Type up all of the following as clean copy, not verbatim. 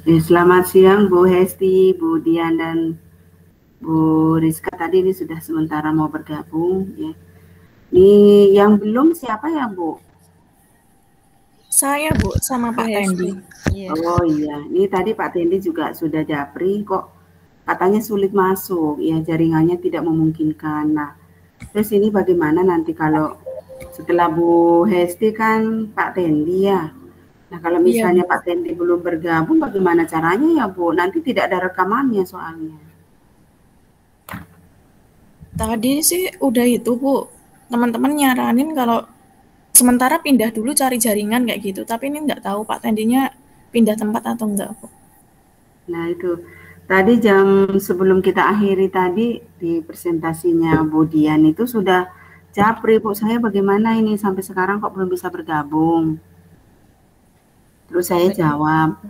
Selamat siang Bu Hesti, Bu Dian, dan Bu Rizka. Tadi ini sudah sementara mau bergabung ya. Ini yang belum siapa ya Bu? Saya Bu, sama Bu Pak Tendi. Iya. Oh iya, ini tadi Pak Tendi juga sudah japri kok katanya sulit masuk, ya jaringannya tidak memungkinkan. Nah, terus ini bagaimana nanti kalau setelah Bu Hesti kan Pak Tendi ya. Nah, kalau Iya, misalnya Bu. Pak Tendi belum bergabung, bagaimana caranya ya Bu? Nanti tidak ada rekamannya soalnya. Tadi sih udah itu Bu, teman-teman nyaranin kalau sementara pindah dulu cari jaringan kayak gitu. Tapi ini nggak tahu Pak Tendinya pindah tempat atau enggak Bu. Nah itu, tadi jam sebelum kita akhiri tadi di presentasinya Bu Dian itu sudah japri Bu, saya bagaimana ini sampai sekarang kok belum bisa bergabung. Terus saya jawab,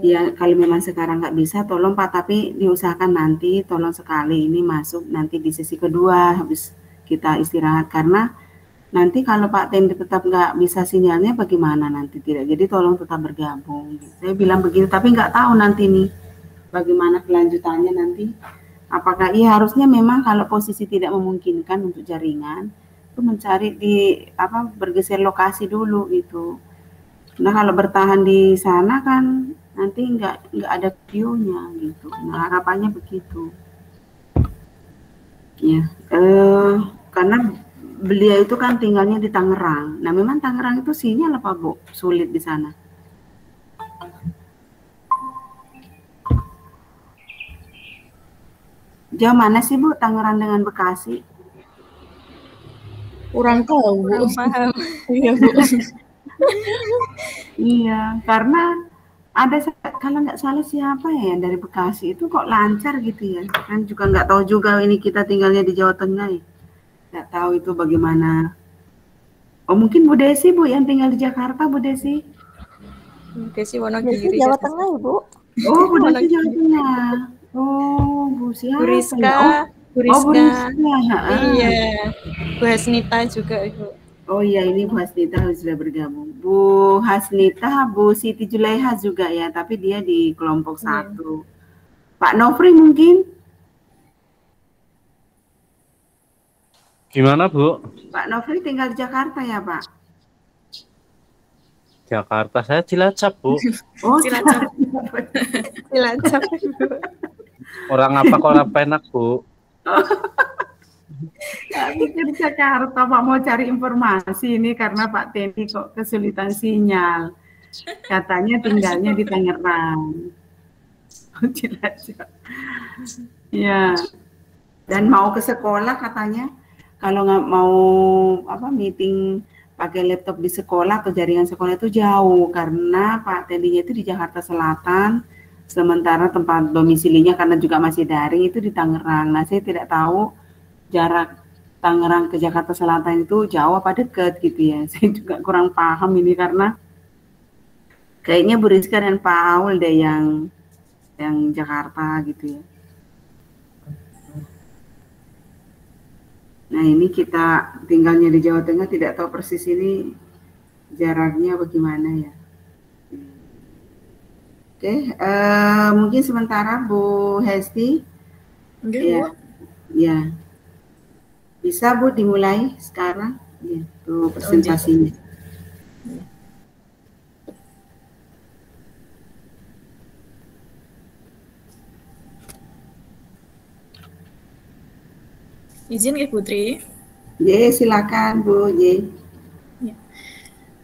ya kalau memang sekarang nggak bisa tolong Pak, tapi diusahakan nanti tolong sekali ini masuk nanti di sesi kedua habis kita istirahat, karena nanti kalau Pak Tendi tetap nggak bisa sinyalnya bagaimana nanti tidak, jadi tolong tetap bergabung. Saya bilang begitu, tapi nggak tahu nanti nih bagaimana kelanjutannya nanti. Apakah iya harusnya memang kalau posisi tidak memungkinkan untuk jaringan itu mencari di bergeser lokasi dulu gitu. Nah kalau bertahan di sana kan nanti nggak ada view-nya gitu. Nah harapannya begitu. Ya, karena beliau itu kan tinggalnya di Tangerang. Nah memang Tangerang itu sinyal apa Bu? Sulit di sana. Jauh mana sih Bu Tangerang dengan Bekasi? Kurang tahu Bu. Kurang paham. Iya Bu. Iya, karena ada kalau nggak salah siapa ya yang dari Bekasi itu kok lancar gitu ya. Kan juga nggak tahu juga ini kita tinggalnya di Jawa Tengah ya. Nggak tahu itu bagaimana. Oh mungkin Bu Desi Bu yang tinggal di Jakarta Bu Desi. Desi Desi Wonogiri. Jawa Tengah ya Bu? Oh Bu Desi Jawa Tengah. Oh Bu siapa Bu Rizka. ya? Bu Oh Bu Rizka. Rizka. Iya. Bu Hasnita juga Ibu. Oh iya ini Bu Hasnita sudah bergabung. Bu Hasnita, Bu Siti Julaiha juga ya, tapi dia di kelompok Iya. 1. Pak Nofri mungkin? Gimana Bu? Pak Nofri tinggal di Jakarta ya Pak? Jakarta, saya Cilacap Bu. Oh Cilacap. Cilacap Ibu. Orang apa kok orang penak Bu? Saya pikir Jakarta Pak, mau cari informasi ini karena Pak Tendi kok kesulitan sinyal. Katanya tinggalnya di Tangerang. Oh, Cilacap. Ya. Dan mau ke sekolah katanya. Kalau nggak mau meeting pakai laptop di sekolah atau jaringan sekolah itu jauh karena Pak Tendinya itu di Jakarta Selatan, sementara tempat domisilinya karena juga masih daring itu di Tangerang. Nah saya tidak tahu jarak Tangerang ke Jakarta Selatan itu jauh apa dekat gitu ya. Saya juga kurang paham ini karena kayaknya Bu Rizka dan Pak Aul deh yang Jakarta gitu ya. Nah ini kita tinggalnya di Jawa Tengah, tidak tahu persis ini jaraknya bagaimana ya. Oke, mungkin sementara Bu Hesti. Enggak Ya, Bu. ya. Bisa Bu dimulai sekarang? Ya, tuh presentasinya. Izin ya Putri. Ye, silakan Bu. Ye.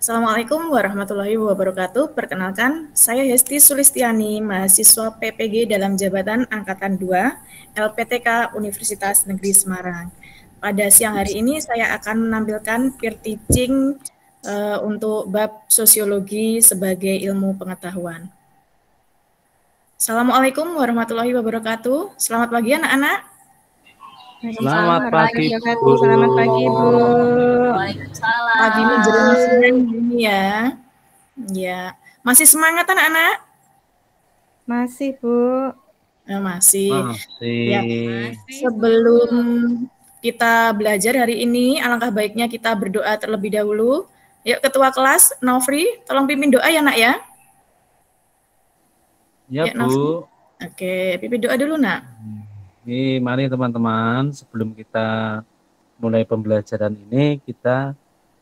Assalamualaikum warahmatullahi wabarakatuh. Perkenalkan, saya Hesti Sulistiani, mahasiswa PPG dalam jabatan Angkatan 2, LPTK Universitas Negeri Semarang. Pada siang hari ini saya akan menampilkan peer teaching untuk bab sosiologi sebagai ilmu pengetahuan. Assalamualaikum warahmatullahi wabarakatuh. Selamat pagi anak-anak. Selamat pagi Bu. Selamat pagi Bu. Waalaikumsalam. Pagi menjelang siang ini ya. Ya, masih semangat anak-anak? Masih Bu. Masih. Masih. Ya. Sebelum kita belajar hari ini, alangkah baiknya kita berdoa terlebih dahulu. Yuk Ketua kelas, Nofri, tolong pimpin doa ya nak ya. Ya, Ya, Novi. Bu. Oke, Pipi doa dulu, Nak. Ini mari teman-teman, sebelum kita mulai pembelajaran ini, kita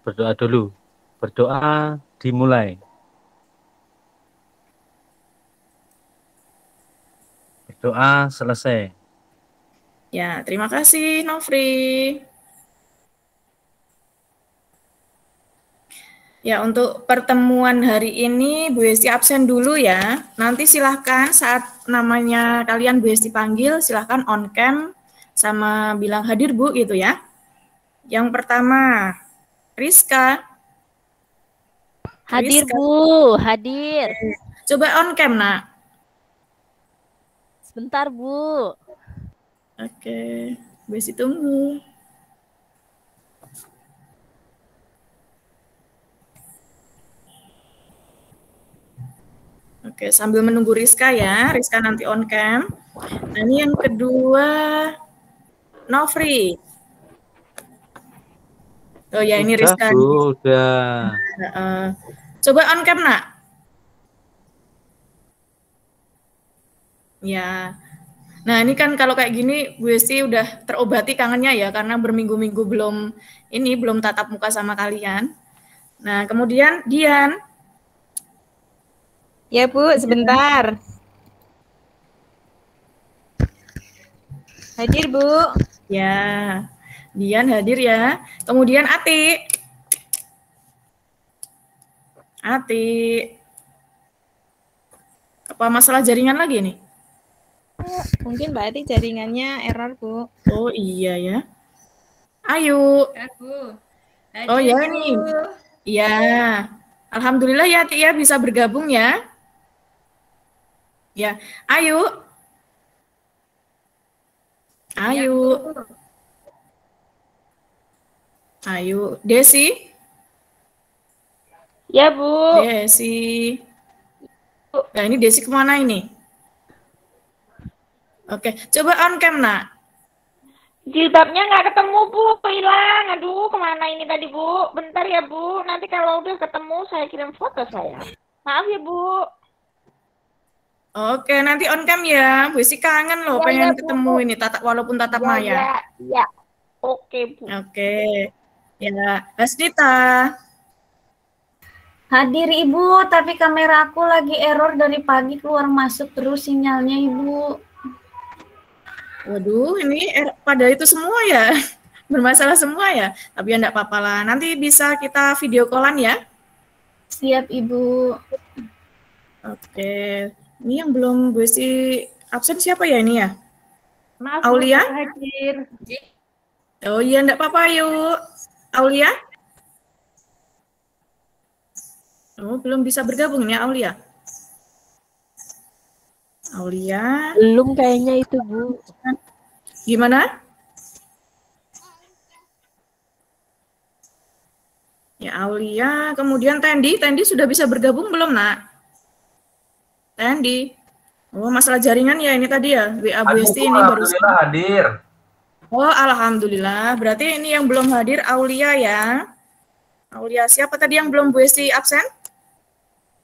berdoa dulu. Berdoa dimulai. Berdoa selesai. Ya, terima kasih, Nofri. Ya, untuk pertemuan hari ini Bu Hesti absen dulu ya. Nanti silahkan saat namanya kalian Bu Hesti panggil, silahkan on cam sama bilang hadir Bu gitu ya. Yang pertama, Rizka. Hadir Rizka. Bu, hadir. Coba on cam, Nak. Sebentar Bu. Oke, Bu Hesti tunggu. Oke, sambil menunggu Rizka ya. Rizka nanti on cam. Nah, ini yang kedua, Nofri. Oh ya, ini Udah, Rizka. Bu, udah. Coba on cam, Nak. Ya. Nah, ini kan kalau kayak gini, Bu Hesti udah terobati kangennya ya, karena berminggu-minggu belum tatap muka sama kalian. Nah, kemudian Dian. Ya Bu, sebentar. Hadir Bu. Ya, Dian hadir ya. Kemudian Ati. Ati. Apa masalah jaringan lagi nih? Mungkin Mbak Ati jaringannya error Bu. Oh iya ya. Ayo. Oh ya nih. Iya. Alhamdulillah ya Ati ya bisa bergabung ya. Ya, ayo. Ayo. Ayo, Desi. Ya Bu. Desi. Nah ini Desi kemana ini? Oke, coba on cam, Nak. Jilbabnya nggak ketemu Bu, hilang. Aduh, kemana ini tadi Bu? Bentar ya Bu, nanti kalau udah ketemu saya kirim foto saya. Maaf ya Bu. Oke, nanti on cam ya. Bu Esi kangen loh, Ya, pengen ya, Bu. ketemu ini walaupun tatap Ya, maya. ya. Oke Bu. Oke. Ya, Hasnita. Hadir Ibu, tapi kamera aku lagi error dari pagi keluar masuk terus sinyalnya Ibu. Waduh, ini pada itu semua ya. Bermasalah semua ya. Tapi ya enggak apa-apa lah. Nanti bisa kita video callan ya. Siap Ibu. Oke. Ini yang belum Bu Esi absen siapa ya ini ya? Maaf Aulia? Bu, hadir. Oh iya, enggak apa-apa yuk. Aulia? Oh, belum bisa bergabung ya Aulia? Aulia? Belum kayaknya itu Bu. Gimana? Ya Aulia, kemudian Tendi sudah bisa bergabung belum, Nak? Tendi. Oh, masalah jaringan ya ini tadi ya, WA Bu Hesti ini baru hadir. Oh, alhamdulillah. Berarti ini yang belum hadir Aulia ya. Aulia, siapa tadi yang belum Bu Hesti absen?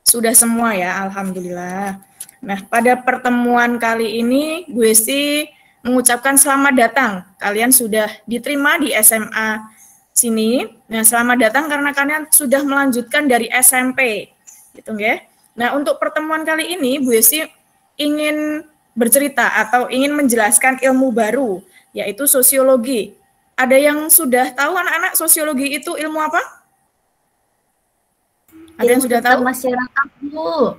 Sudah semua ya, alhamdulillah. Nah, pada pertemuan kali ini Bu Hesti mengucapkan selamat datang. Kalian sudah diterima di SMA sini. Nah, selamat datang karena kalian sudah melanjutkan dari SMP. Gitu ya. Nah, untuk pertemuan kali ini Bu Hesti ingin bercerita atau ingin menjelaskan ilmu baru, yaitu sosiologi. Ada yang sudah tahu anak-anak sosiologi itu ilmu apa? Ada yang sudah tahu? Masyarakat Bu.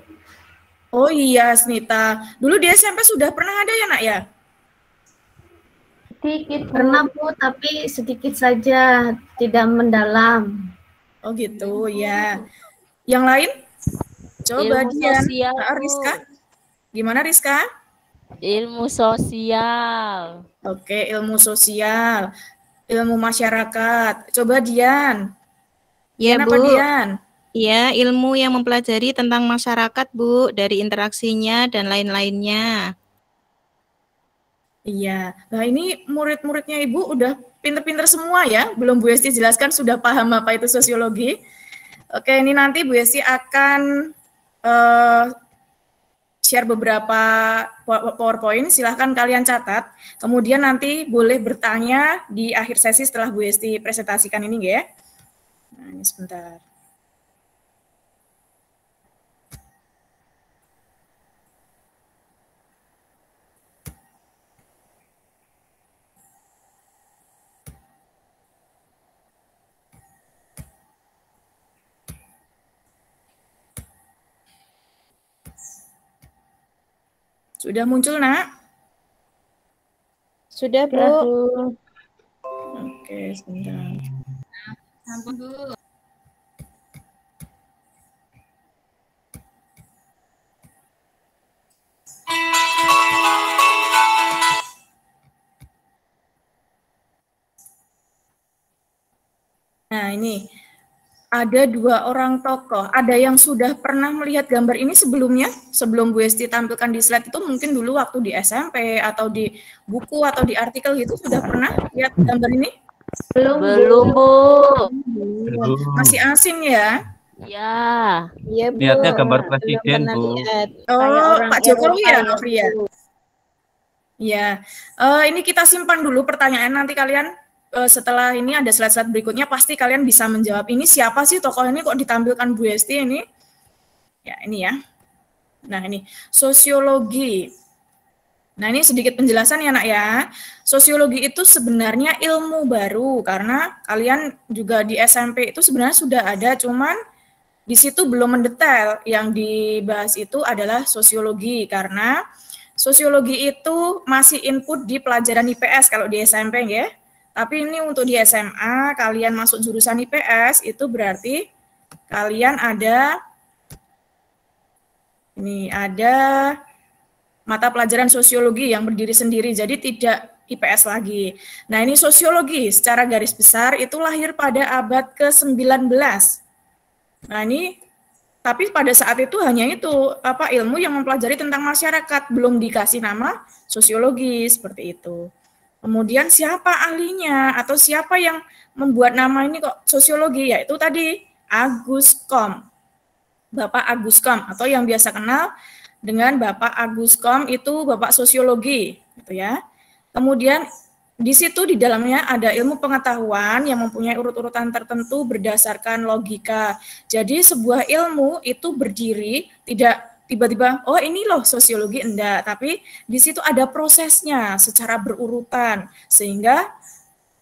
Oh iya, Snita. Dulu di SMP sudah pernah ada ya, Nak ya? Sedikit pernah Bu, tapi sedikit saja, tidak mendalam. Oh gitu, ya. Yang lain? Coba Ilmu Dian. sosial, Nah, Bu. Rizka. Gimana Rizka? Ilmu sosial. Oke, ilmu sosial. Ilmu masyarakat. Coba Dian. Ya Kenapa Bu. Dian? Ya, ilmu yang mempelajari tentang masyarakat Bu, dari interaksinya dan lain-lainnya. Iya. Nah ini murid-muridnya Ibu udah pinter-pinter semua ya. Belum Bu Hesti jelaskan sudah paham apa itu sosiologi. Oke, ini nanti Bu Hesti akan share beberapa PowerPoint, silahkan kalian catat. Kemudian nanti boleh bertanya di akhir sesi setelah Bu Hesti presentasikan ini ya. Nah, ini sebentar. Sudah muncul, Nak? Sudah, Bu. Oke, sebentar. Ampun, Bu. Nah, ini ada 2 orang tokoh. Ada yang sudah pernah melihat gambar ini sebelumnya? Sebelum Bu Hesti tampilkan di slide itu mungkin dulu waktu di SMP atau di buku atau di artikel gitu sudah pernah lihat gambar ini? Belum, Bu. Masih asing ya? Ya. Iya, Bu. Lihatnya gambar Belum presiden, pernah Bu. lihat. Oh, orang Pak Jokowi ya, Eropa, Novri ya? Ya, ini kita simpan dulu pertanyaan, nanti kalian setelah ini ada slide-slide berikutnya pasti kalian bisa menjawab ini siapa sih tokoh ini kok ditampilkan Bu Hesti ini. Ya, ini ya. Nah, ini sosiologi. Nah, ini sedikit penjelasan ya, Nak ya. Sosiologi itu sebenarnya ilmu baru karena kalian juga di SMP itu sebenarnya sudah ada, cuman di situ belum mendetail. Yang dibahas itu adalah sosiologi karena sosiologi itu masih input di pelajaran IPS kalau di SMP ya. Tapi ini untuk di SMA, kalian masuk jurusan IPS, itu berarti kalian ada mata pelajaran sosiologi yang berdiri sendiri, jadi tidak IPS lagi. Nah, ini sosiologi secara garis besar itu lahir pada abad ke-19. Nah, ini tapi pada saat itu hanya itu ilmu yang mempelajari tentang masyarakat, belum dikasih nama sosiologi seperti itu. Kemudian siapa ahlinya atau siapa yang membuat nama ini kok sosiologi? Yaitu tadi Agus Comte. Bapak Agus Comte atau yang biasa kenal dengan Bapak Agus Comte itu Bapak sosiologi, gitu ya. Kemudian di situ di dalamnya ada ilmu pengetahuan yang mempunyai urut-urutan tertentu berdasarkan logika. Jadi sebuah ilmu itu berdiri tidak tiba-tiba, oh ini loh sosiologi, enggak. Tapi di situ ada prosesnya secara berurutan. Sehingga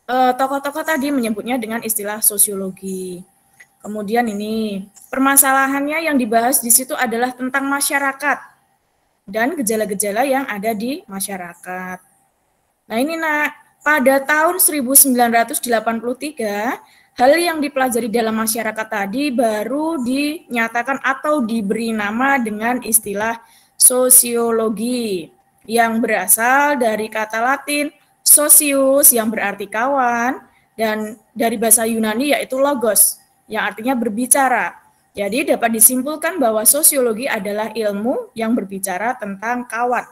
tokoh-tokoh tadi menyebutnya dengan istilah sosiologi. Kemudian ini, permasalahannya yang dibahas di situ adalah tentang masyarakat dan gejala-gejala yang ada di masyarakat. Nah ini Nak, pada tahun 1983, hal yang dipelajari dalam masyarakat tadi baru dinyatakan atau diberi nama dengan istilah sosiologi yang berasal dari kata Latin socius yang berarti kawan dan dari bahasa Yunani yaitu logos yang artinya berbicara. Jadi dapat disimpulkan bahwa sosiologi adalah ilmu yang berbicara tentang kawan.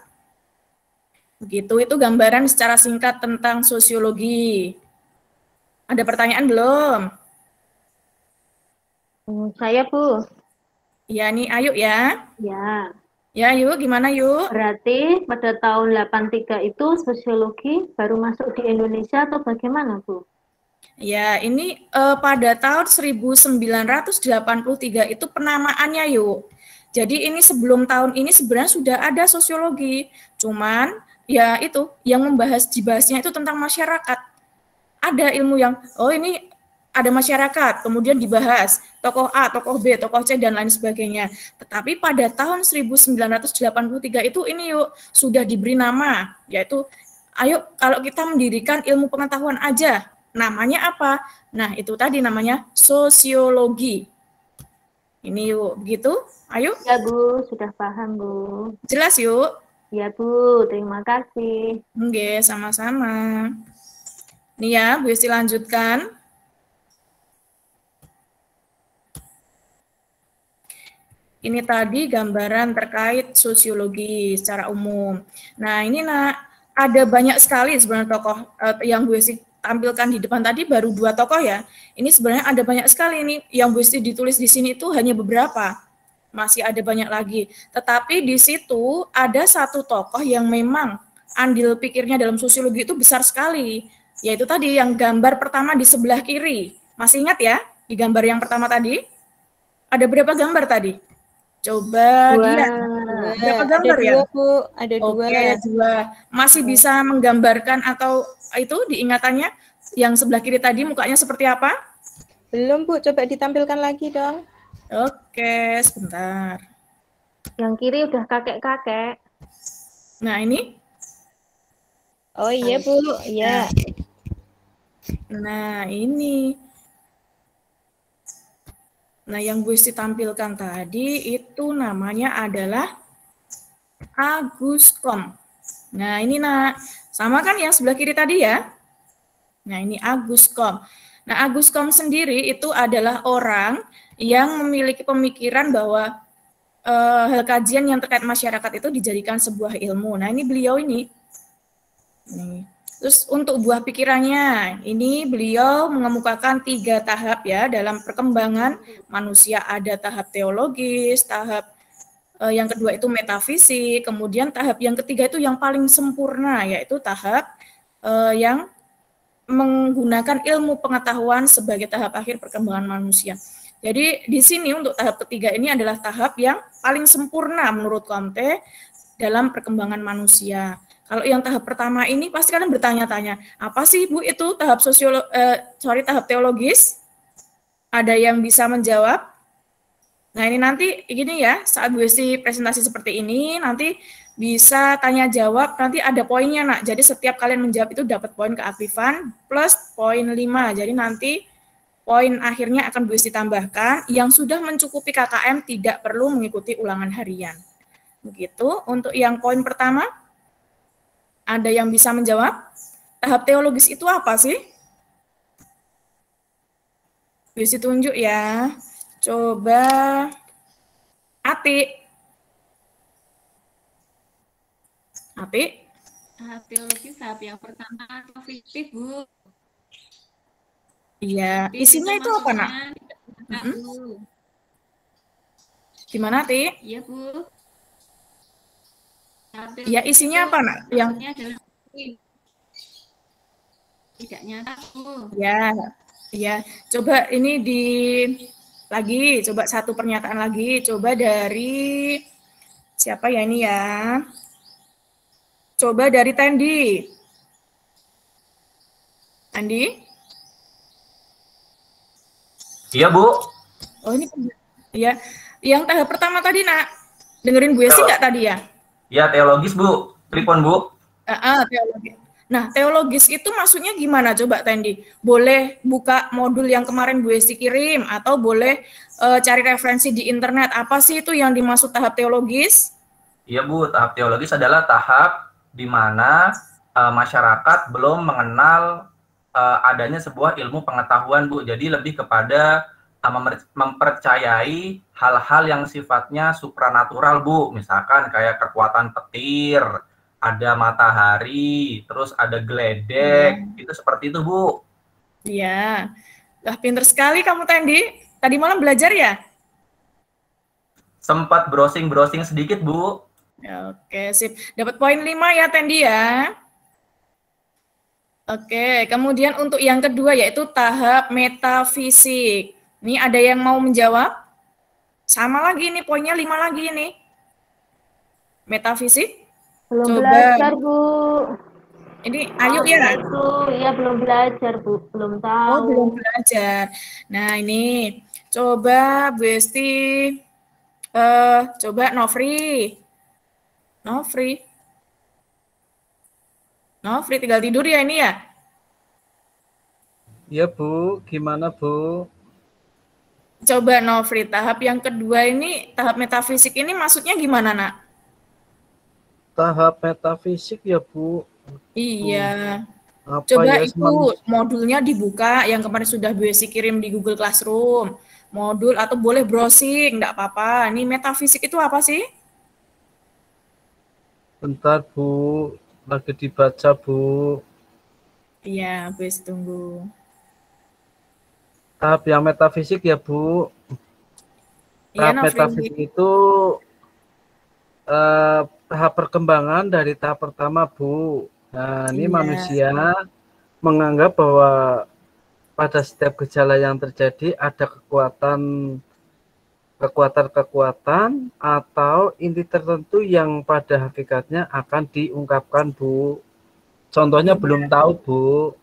Begitu, itu gambaran secara singkat tentang sosiologi. Ada pertanyaan belum? Saya, Bu. Ya, nih, Ayu ya. Ya. Ya, Ayu, gimana, Ayu? Berarti pada tahun 83 itu sosiologi baru masuk di Indonesia atau bagaimana, Bu? Ya, ini pada tahun 1983 itu penamaannya, Yuk. Jadi ini sebelum tahun ini sebenarnya sudah ada sosiologi. Cuman, ya itu, yang dibahasnya itu tentang masyarakat. Ada ilmu yang, oh ini ada masyarakat, kemudian dibahas tokoh A, tokoh B, tokoh C, dan lain sebagainya. Tetapi pada tahun 1983 itu ini yuk, sudah diberi nama, yaitu, ayo kalau kita mendirikan ilmu pengetahuan aja, namanya apa? Nah itu tadi namanya sosiologi. Ini yuk, begitu? Ayo. Ya Bu, sudah paham Bu. Jelas yuk? Ya Bu, terima kasih. Oke, sama-sama. Nih ya, Bu Hesti lanjutkan. Ini tadi gambaran terkait sosiologi secara umum. Nah, ini ada banyak sekali sebenarnya tokoh yang Bu Hesti tampilkan di depan tadi baru 2 tokoh ya. Ini sebenarnya ada banyak sekali ini yang Bu Hesti ditulis di sini itu hanya beberapa. masih ada banyak lagi. Tetapi di situ ada satu tokoh yang memang andil pikirnya dalam sosiologi itu besar sekali, yaitu tadi yang gambar pertama di sebelah kiri. Masih ingat ya, di gambar yang pertama tadi? Ada berapa gambar tadi? Coba dia. Berapa gambar ada ya? dua, Bu. Ada dua. Oke, dua. Masih bisa menggambarkan atau itu diingatannya yang sebelah kiri tadi mukanya seperti apa? Belum, Bu. Coba ditampilkan lagi dong. Oke, sebentar. Yang kiri udah kakek-kakek. Nah, ini. Oh iya, Bu. Iya. Nah, ini. Nah, yang Bu Isti tampilkan tadi itu namanya adalah Aguskom. Nah, ini nak. Sama kan yang sebelah kiri tadi ya? Nah, ini Aguskom. Nah, Aguskom sendiri itu adalah orang yang memiliki pemikiran bahwa hal kajian yang terkait masyarakat itu dijadikan sebuah ilmu. Nah, ini beliau ini. Nih. Terus untuk buah pikirannya, ini beliau mengemukakan 3 tahap ya dalam perkembangan manusia. Ada tahap teologis, tahap yang kedua itu metafisik, kemudian tahap yang ketiga itu yang paling sempurna, yaitu tahap yang menggunakan ilmu pengetahuan sebagai tahap akhir perkembangan manusia. Jadi di sini untuk tahap ketiga ini adalah tahap yang paling sempurna menurut Comte dalam perkembangan manusia. Kalau yang tahap pertama ini pasti kalian bertanya-tanya, apa sih Bu itu tahap tahap teologis? Ada yang bisa menjawab? Nah ini nanti gini ya, saat Bu Esti presentasi seperti ini, nanti bisa tanya jawab, nanti ada poinnya nak. Jadi setiap kalian menjawab itu dapat poin keaktifan plus poin 5. Jadi nanti poin akhirnya akan Bu Esti tambahkan, yang sudah mencukupi KKM tidak perlu mengikuti ulangan harian. Begitu, untuk yang poin pertama, ada yang bisa menjawab? Tahap teologis itu apa sih? Bisa tunjuk ya. Coba Ati. Ati? Tahap teologis tahap yang pertama atau fiktif, Bu. Iya, isinya itu apa, Nak? Gimana, Ati? Iya, Bu. Ya, isinya apa, Nak? Yang tidak nyata, Bu. Ya, ya. Coba ini coba satu pernyataan lagi. Coba dari siapa ya ini ya? Coba dari Tendi. Andi? Iya, Bu. Oh, ini ya. Yang tahap pertama tadi, Nak. Dengerin Bu Esi nggak tadi ya? Ya, teologis, Bu. Pripun, Bu? Teologis. Nah, teologis itu maksudnya gimana? Coba, Tendi. Boleh buka modul yang kemarin Bu Esi kirim, atau boleh cari referensi di internet. Apa sih itu yang dimaksud tahap teologis? Iya, Bu. Tahap teologis adalah tahap di mana masyarakat belum mengenal adanya sebuah ilmu pengetahuan, Bu. Jadi lebih kepada mempercayai hal-hal yang sifatnya supranatural, Bu. Misalkan kayak kekuatan petir, ada matahari, terus ada geledek, itu seperti itu, Bu. Iya. Wah, pinter sekali kamu, Tendi. Tadi malam belajar ya? Sempat browsing-browsing sedikit, Bu. Oke, sip. Dapat poin 5 ya, Tendi ya. Oke, kemudian untuk yang kedua yaitu tahap metafisik. Ini ada yang mau menjawab? Sama lagi nih, poinnya 5 lagi ini. Metafisik? Belum belajar, Bu. Ini ayo ya. Iya, belum belajar, Bu. Belum tahu. Oh, belum belajar. Nah, ini coba Bu Esti, coba Nofri tinggal tidur ya ini ya? Iya, Bu. Gimana, Bu? Coba Nofri, tahap yang kedua ini, tahap metafisik ini maksudnya gimana, Nak? Tahap metafisik ya, Bu. Iya. Apa Coba ya, itu modulnya dibuka yang kemarin sudah Bu Esi kirim di Google Classroom. Modul atau boleh browsing, enggak apa-apa. Ini metafisik itu apa sih? Bentar, Bu. Lagi dibaca, Bu. Iya, Bu Esi tunggu. Tahap yang metafisik ya, Bu. Iya, Tahap metafisik itu tahap perkembangan dari tahap pertama, Bu. Nah, ini Iya. manusia menganggap bahwa pada setiap gejala yang terjadi ada kekuatan atau inti tertentu yang pada hakikatnya akan diungkapkan, Bu. Contohnya belum tahu, Bu.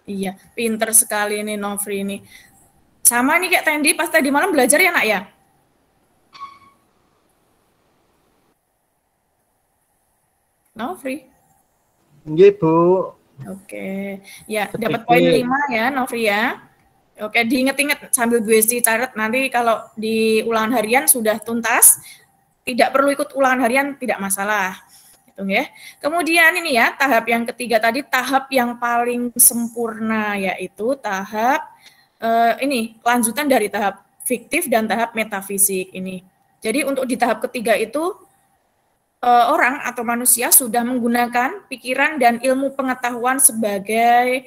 Iya, pinter sekali nih Novri ini. Sama nih kayak Tendi, pas tadi malam belajar ya nak ya? Novri. Nggih, Bu. Oke, ya dapat poin 5 ya Novri ya. Oke, diinget-inget sambil Bu Esti catat, nanti kalau di ulangan harian sudah tuntas, tidak perlu ikut ulangan harian, tidak masalah. Gitu ya. Kemudian ini ya, tahap yang ketiga tadi, tahap yang paling sempurna, yaitu tahap ini, lanjutan dari tahap fiktif dan tahap metafisik ini. Jadi untuk di tahap ketiga itu, orang atau manusia sudah menggunakan pikiran dan ilmu pengetahuan sebagai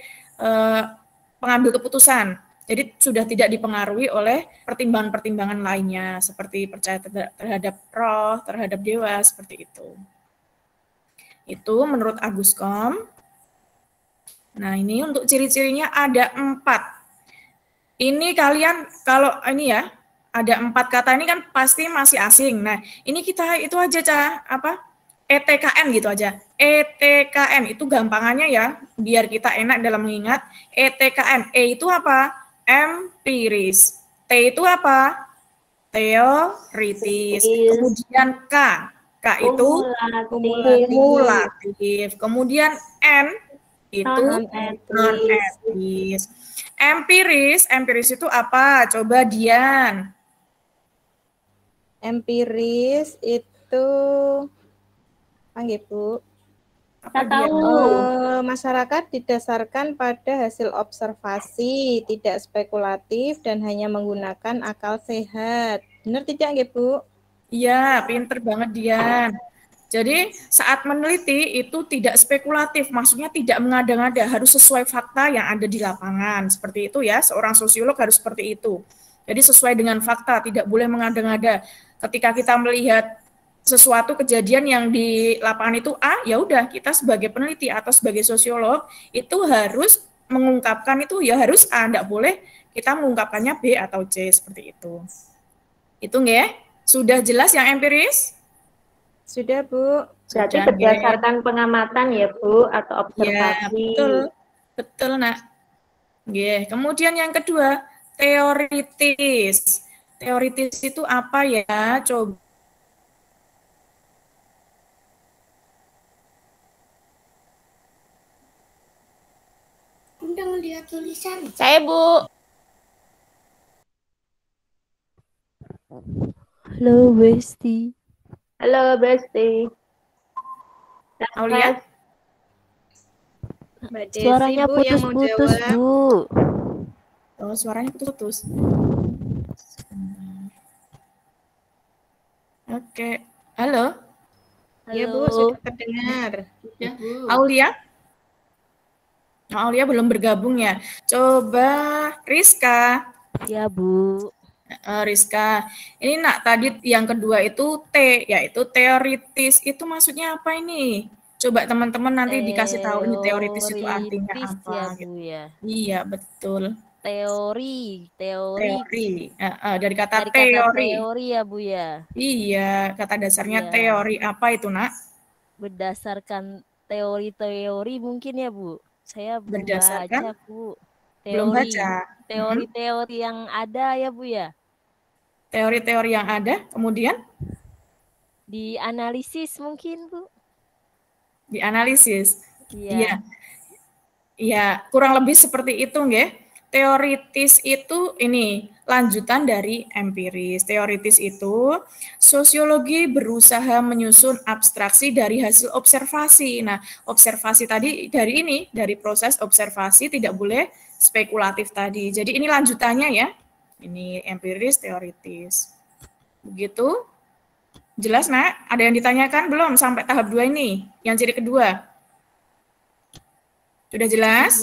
pengambil keputusan. Jadi sudah tidak dipengaruhi oleh pertimbangan-pertimbangan lainnya, seperti percaya terhadap roh, terhadap dewa, seperti itu. Itu menurut Agus Kom. Nah ini untuk ciri-cirinya ada 4. Ini kalian kalau ini ya, ada 4 kata ini kan pasti masih asing. Nah, ini kita itu aja ETKN gitu aja. ETKN itu gampangannya ya, biar kita enak dalam mengingat. ETKN, E itu apa? Empiris. T itu apa? Teoritis. Kemudian K itu kumulatif. Kemudian N itu non-etis. Empiris itu apa? Coba Dian. Empiris itu Bu. Apa tahu. Masyarakat didasarkan pada hasil observasi, tidak spekulatif dan hanya menggunakan akal sehat. Benar tidak, Bu? Iya, pinter banget Dian. Jadi saat meneliti itu tidak spekulatif, maksudnya tidak mengada-ngada, harus sesuai fakta yang ada di lapangan. Seperti itu ya, seorang sosiolog harus seperti itu. Jadi sesuai dengan fakta, tidak boleh mengada-ngada. Ketika kita melihat sesuatu kejadian yang di lapangan itu A, ya udah kita sebagai peneliti atau sebagai sosiolog itu harus mengungkapkan itu ya harus A, tidak boleh kita mengungkapkannya B atau C seperti itu. Itu nggih? Sudah jelas yang empiris? Sudah, Bu. Berarti berdasarkan pengamatan ya, Bu, atau observasi. Ya, betul, Nak. Yeah. Kemudian yang kedua, teoritis. Teoritis itu apa ya? Coba. Udah ngeliat tulisan. Saya, Bu. Halo, Besti. Halo, Besti. Aulia? Suaranya putus-putus, Bu. Oh, suaranya putus-putus. Oke. Halo? Ya, Bu, sudah terdengar. Udah, Bu. Aulia? Aulia belum bergabung ya. Coba Rizka. Ya, Bu. Rizka, ini Nak tadi yang kedua itu T, yaitu teoritis. Itu maksudnya apa ini? Coba teman-teman nanti dikasih tahu ini teoritis itu artinya apa. Ya, gitu. Bu, ya. Iya, betul. Teori. Dari kata teori. Teori ya, Bu, ya. Iya, kata dasarnya teori. Apa itu, Nak? Berdasarkan teori-teori mungkin ya, Bu. Saya belum Berdasarkan? baca, Bu. Belum baca. Teori-teori yang ada ya, Bu, ya. Teori-teori yang ada, kemudian? Dianalisis mungkin, Bu. Dianalisis. Iya. Iya, kurang lebih seperti itu, nggih. Teoritis itu ini lanjutan dari empiris. Teoritis itu sosiologi berusaha menyusun abstraksi dari hasil observasi. Nah, observasi tadi dari proses observasi tidak boleh spekulatif tadi. Jadi ini lanjutannya ya. Ini empiris, teoritis. Begitu? Jelas, Nak? Ada yang ditanyakan belum sampai tahap 2 ini? Yang ciri kedua. Sudah jelas?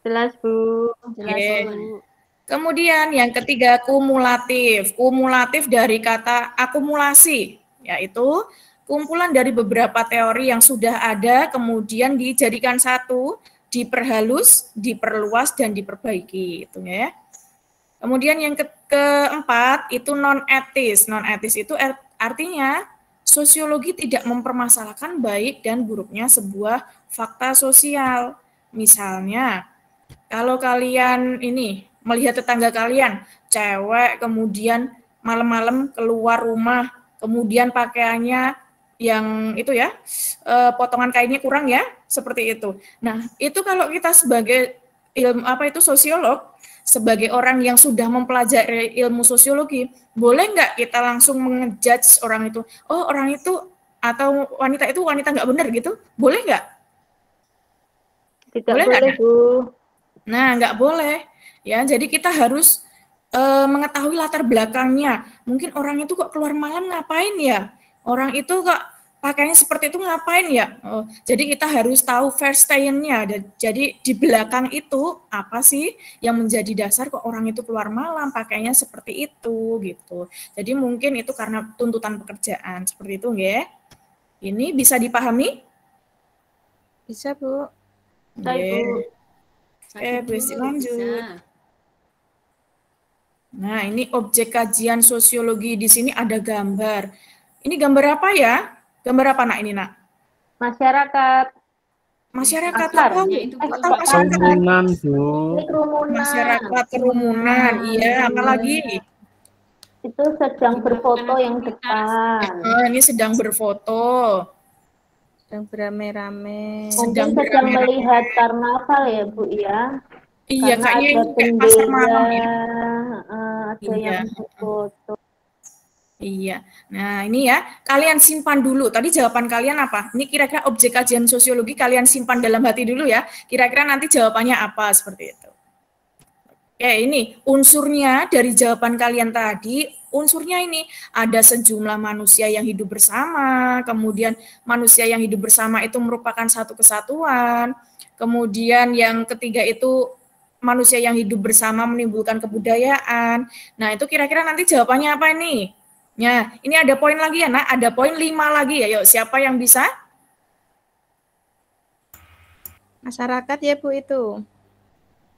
Jelas, Bu. Jelas, Bu. Kemudian yang ketiga kumulatif. Kumulatif dari kata akumulasi, yaitu kumpulan dari beberapa teori yang sudah ada kemudian dijadikan satu, diperhalus, diperluas dan diperbaiki, itu ya. Kemudian yang keempat itu non-etis. Non-etis itu artinya sosiologi tidak mempermasalahkan baik dan buruknya sebuah fakta sosial. Misalnya, kalau kalian ini melihat tetangga kalian, cewek kemudian malam-malam keluar rumah, kemudian pakaiannya yang itu ya, potongan kainnya kurang ya, seperti itu. Nah, itu kalau kita sebagai sosiolog, sebagai orang yang sudah mempelajari ilmu sosiologi, boleh nggak kita langsung mengejudge orang itu, oh orang itu atau wanita itu wanita nggak benar gitu, boleh nggak? Tidak boleh, Bu. Nah, nggak boleh. Ya, jadi kita harus mengetahui latar belakangnya. Mungkin orang itu kok keluar malam ngapain ya? Orang itu kok pakainya seperti itu ngapain ya? Oh, jadi kita harus tahu firsthand-nya. Jadi di belakang itu apa sih yang menjadi dasar kok orang itu keluar malam pakainya seperti itu gitu. Jadi mungkin itu karena tuntutan pekerjaan seperti itu, ya. Ini bisa dipahami? Bisa, Bu. Bu. Lanjut. Nah, ini objek kajian sosiologi. Di sini ada gambar. Ini gambar apa ya? Gambar apa, Nak, ini, Nak? Masyarakat. Masyarakat apa? Kerumunan, Bu. Masyarakat kerumunan. Iya, apalagi? Itu sedang berfoto yang depan. Ini sedang berfoto. Sedang beramai-ramai. Mungkin sedang melihat karnaval ya, Bu, ya? Iya, karena kayaknya ada kayak pasar malam ya. Ada yang foto. Iya. Nah, ini ya, kalian simpan dulu. Tadi jawaban kalian apa? Ini kira-kira objek kajian sosiologi kalian simpan dalam hati dulu ya. Kira-kira nanti jawabannya apa seperti itu. Oke, ini unsurnya dari jawaban kalian tadi, unsurnya ini ada sejumlah manusia yang hidup bersama, kemudian manusia yang hidup bersama itu merupakan satu kesatuan, kemudian yang ketiga itu manusia yang hidup bersama menimbulkan kebudayaan. Nah, itu kira-kira nanti jawabannya apa ini? Ya, ini ada poin lagi ya, Nak. Ada poin 5 lagi ya. Yuk, siapa yang bisa? Masyarakat ya, Bu, itu.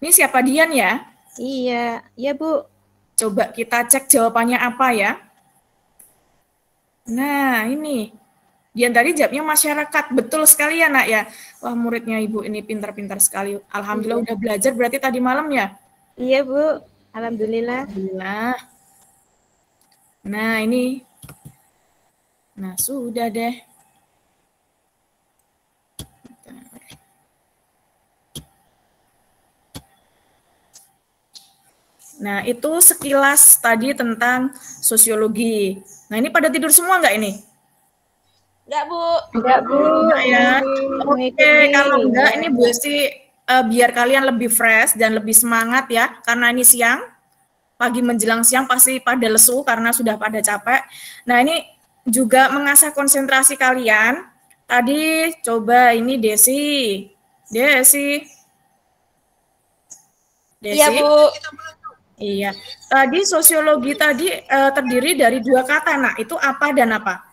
Ini siapa Dian ya? Iya, iya, Bu. Coba kita cek jawabannya apa ya. Nah, ini. Dian tadi jawabnya masyarakat. Betul sekali ya, Nak ya. Wah, muridnya Ibu ini pintar-pintar sekali. Alhamdulillah udah belajar berarti tadi malam ya? Iya, Bu. Alhamdulillah. Alhamdulillah. Nah, ini. Nah, sudah deh. Nah, itu sekilas tadi tentang sosiologi. Nah, ini pada tidur semua nggak ini? Enggak, Bu. Enggak, Bu. Enggak ya. Oke, kalau enggak ini Bu Esti biar kalian lebih fresh dan lebih semangat ya, karena ini siang. Pagi menjelang siang pasti pada lesu karena sudah pada capek. Nah, ini juga mengasah konsentrasi kalian. Tadi coba ini Desi. Iya, Bu. Iya. Tadi sosiologi tadi terdiri dari 2 kata. Nah, itu apa dan apa?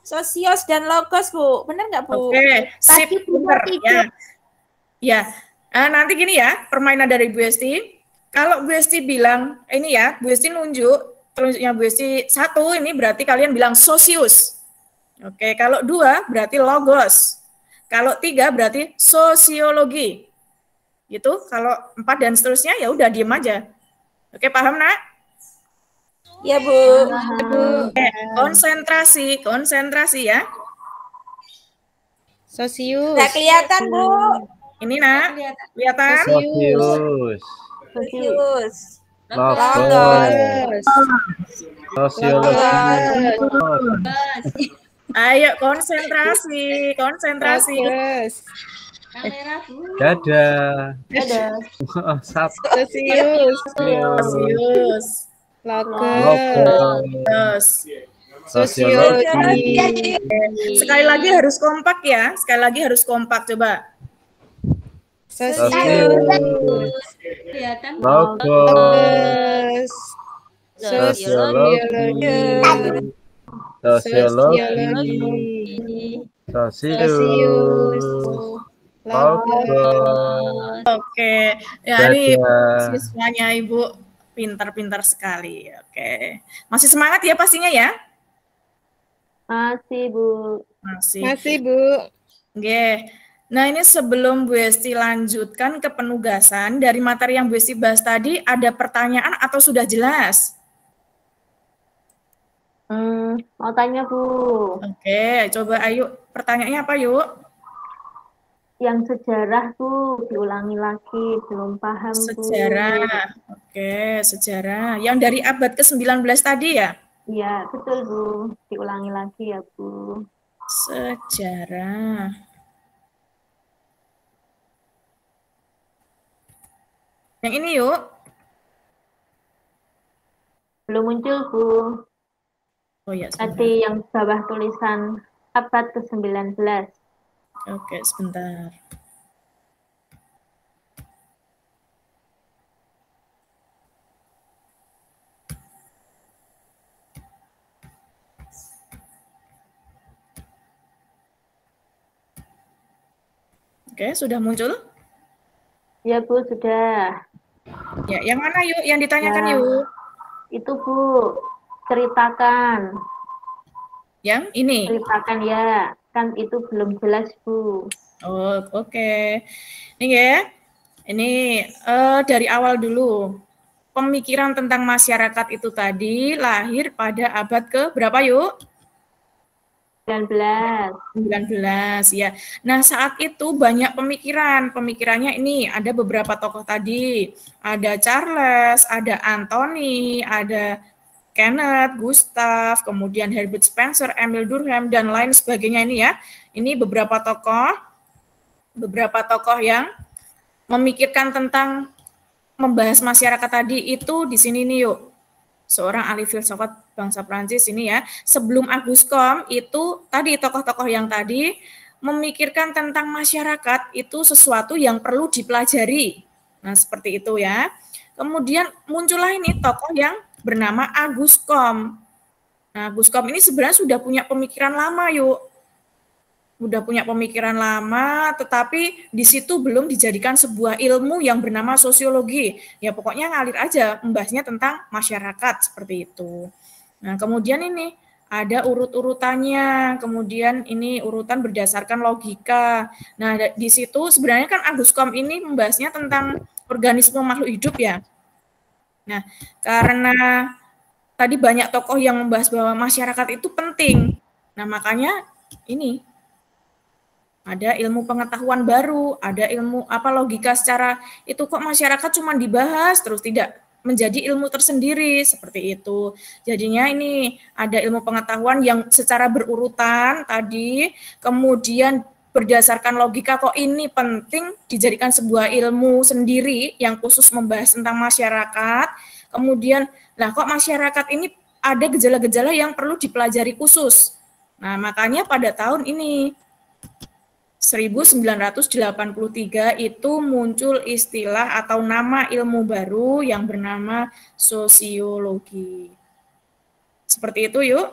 Sosios dan logos, Bu. Benar nggak, Bu? Oke, sip, benar ya. Ya. Nanti gini ya, permainan dari Bu Esti. Kalau Bu Esti bilang, ini ya, Bu Esti tunjuknya Bu Esti 1, ini berarti kalian bilang sosius. Oke, kalau 2 berarti logos. Kalau 3 berarti sosiologi. Gitu, kalau 4 dan seterusnya ya udah diem aja. Oke, paham, Nak? Ya, Bu. Oke, konsentrasi ya. Sosius. Nggak kelihatan, Bu. Ini, Nak, kelihatan? Sosius. Logos. Sosiologi. Ayo konsentrasi. Kamera, Bu. Dadah. Sosius. Logos. Sosiologi. Sekali lagi harus kompak ya. Coba. Sosius. Kelihatan Logos. Sosiologi. Sosius. Logos. Oke, ya ini siswanya Ibu pintar-pintar sekali. Oke, masih semangat ya pastinya ya? Masih, Bu. Masih, Bu. Oke. Nah, ini sebelum Bu Esti lanjutkan ke penugasan, dari materi yang Bu Esti bahas tadi, ada pertanyaan atau sudah jelas? Mau tanya, Bu. Oke, coba ayo. Pertanyaannya apa, yuk? Yang sejarah, Bu, diulangi lagi, belum paham, Bu. Sejarah. Oke, sejarah. Yang dari abad ke-19 tadi ya? Iya, betul, Bu. Diulangi lagi ya, Bu. Sejarah. Yang ini yuk. Belum muncul, Bu. Oh ya, Tadi yang bawah tulisan abad ke-19. Oke, sebentar. Oke, sudah muncul? Ya, Bu, sudah. Ya, yang mana yuk? Yang ditanyakan yuk. Itu, Bu, ceritakan. Yang ini? Ceritakan ya, kan itu belum jelas, Bu. Oh, oke. Ini ya. Ini dari awal dulu. Pemikiran tentang masyarakat itu tadi lahir pada abad ke berapa yuk? 19 ya. Nah, saat itu banyak pemikiran. Pemikirannya ini ada beberapa tokoh tadi. Ada Charles, ada Anthony, ada Kenneth, Gustav, kemudian Herbert Spencer, Emil Durkheim, dan lain sebagainya ini ya. Ini beberapa tokoh yang memikirkan tentang membahas masyarakat tadi itu di sini nih yuk. Seorang ahli filsafat bangsa Prancis ini ya. Sebelum Auguste Comte itu tadi tokoh-tokoh yang tadi memikirkan tentang masyarakat itu sesuatu yang perlu dipelajari. Nah, seperti itu ya. Kemudian muncullah ini tokoh yang bernama Auguste Comte. Nah, Auguste Comte ini sebenarnya sudah punya pemikiran lama yuk. Udah punya pemikiran lama, tetapi di situ belum dijadikan sebuah ilmu yang bernama sosiologi. Ya pokoknya ngalir aja, membahasnya tentang masyarakat, seperti itu. Nah, kemudian ini ada urut-urutannya, kemudian ini urutan berdasarkan logika. Nah, di situ sebenarnya kan Auguste Comte ini membahasnya tentang organisme makhluk hidup ya. Nah, karena tadi banyak tokoh yang membahas bahwa masyarakat itu penting. Nah, makanya ini ada ilmu pengetahuan baru, ada ilmu logika secara itu kok masyarakat cuma dibahas terus tidak menjadi ilmu tersendiri seperti itu. Jadinya ini ada ilmu pengetahuan yang secara berurutan tadi, kemudian berdasarkan logika kok ini penting dijadikan sebuah ilmu sendiri yang khusus membahas tentang masyarakat. Kemudian lah kok masyarakat ini ada gejala-gejala yang perlu dipelajari khusus. Nah, makanya pada tahun ini 1983 itu muncul istilah atau nama ilmu baru yang bernama sosiologi. Seperti itu yuk.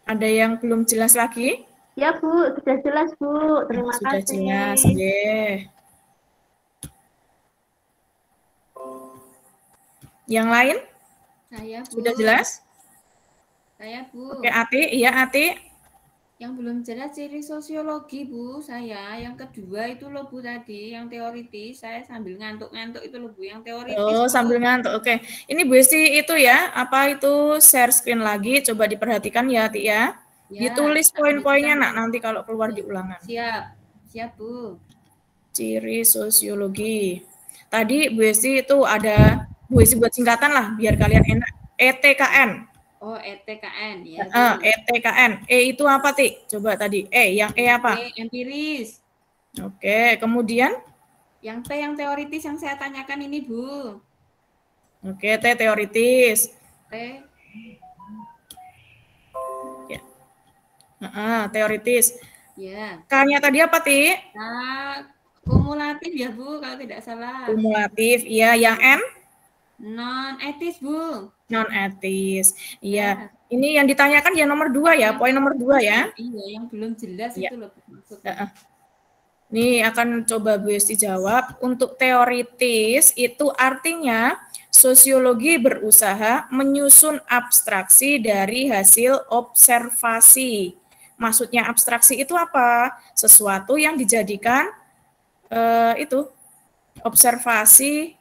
Ada yang belum jelas lagi? Ya, Bu, sudah jelas, Bu. Terima kasih. Sudah jelas, yeah. Yang lain? Saya, Bu. Sudah jelas? Saya, Bu. Oke, Ati. Iya, Ati. Yang belum jelas ciri sosiologi, Bu, saya. Yang kedua itu loh, Bu, tadi. Yang teoritis, saya sambil ngantuk-ngantuk itu loh, Bu. Yang teoritis. Oh, Bu. sambil ngantuk. Oke. Ini Bu Esti itu ya, apa itu share screen lagi. Coba diperhatikan ya, Ati ya. Ditulis poin-poinnya, nak. Nanti kalau keluar di ulangan. Siap. Siap, Bu. Ciri sosiologi. Tadi Bu Esti itu ada, Bu Esti buat singkatan lah, biar kalian enak. ETKN. Oh, ETKN ya. ETKN. E itu apa, Ti? Coba tadi. Yang E apa? E empiris. Oke, kemudian? Yang T yang teoritis yang saya tanyakan ini, Bu. Oke, T teoritis. T. Ya. Teoritis. Ya. K-nya tadi apa, Ti? Nah, Kumulatif ya Bu, kalau tidak salah. Kumulatif, iya. Yang N? Non-etis Bu. Non-etis, iya. Ini yang ditanyakan yang nomor 2 ya, poin nomor 2 ya. Iya, yang belum jelas itu loh maksudnya. Nih akan coba Bu Esti jawab. Untuk teoritis itu artinya sosiologi berusaha menyusun abstraksi dari hasil observasi. Maksudnya abstraksi itu apa? Sesuatu yang dijadikan itu observasi.